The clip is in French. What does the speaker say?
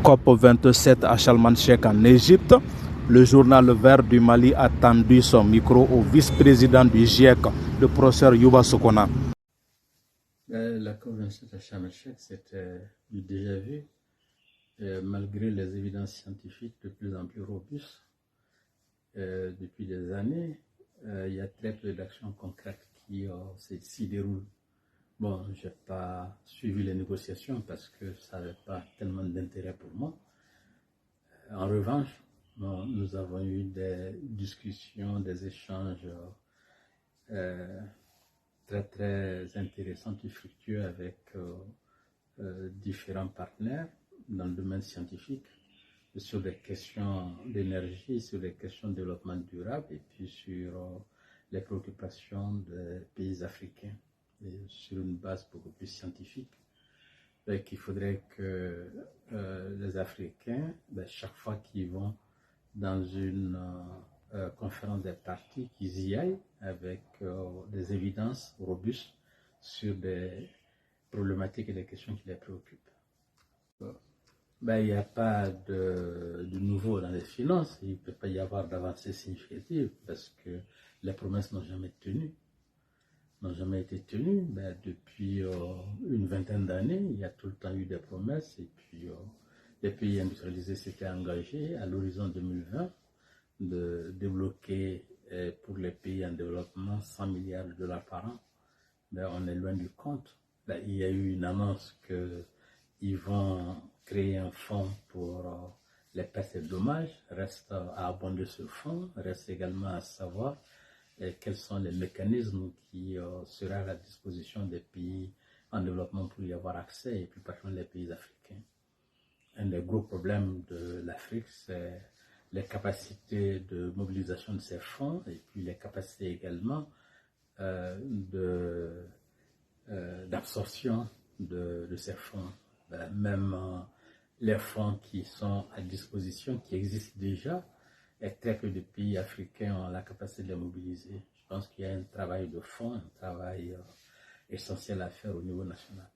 COP27 à Sharm el-Sheikh en Égypte. Le journal Vert du Mali a tendu son micro au vice-président du GIEC, le professeur Youba Sokona. La COP27 à Sharm el-Sheikh, c'était du déjà vu, malgré les évidences scientifiques de plus en plus robustes. Depuis des années, il y a très peu d'actions concrètes qui s'y déroulent. Bon, je n'ai pas suivi les négociations parce que ça n'avait pas tellement d'intérêt pour moi. En revanche, bon, nous avons eu des discussions, des échanges très intéressants et fructueux avec différents partenaires dans le domaine scientifique sur des questions d'énergie, sur des questions de développement durable et puis sur les préoccupations des pays africains et sur une base beaucoup plus scientifique. Donc, il faudrait que les Africains, chaque fois qu'ils vont dans une conférence des parties, qu'ils y aillent avec des évidences robustes sur des problématiques et des questions qui les préoccupent. Il n'y a pas de nouveau dans les finances, il ne peut pas y avoir d'avancée significative parce que les promesses n'ont jamais été tenues. Depuis une vingtaine d'années, il y a tout le temps eu des promesses et puis les pays industrialisés s'étaient engagés à l'horizon 2020 de débloquer pour les pays en développement 100 milliards de dollars par an. On est loin du compte. Il y a eu une annonce qu'ils vont créer un fonds pour les pertes et dommages. Reste à abonder ce fonds. Reste également à savoir quels sont les mécanismes qui seraient à la disposition des pays en développement pour y avoir accès, et plus particulièrement les pays africains. Un des gros problèmes de l'Afrique, c'est les capacités de mobilisation de ces fonds et puis les capacités également d'absorption de ces fonds. Même les fonds qui sont à disposition, qui existent déjà, et très peu de pays africains ont la capacité de les mobiliser. Je pense qu'il y a un travail de fond, un travail essentiel à faire au niveau national.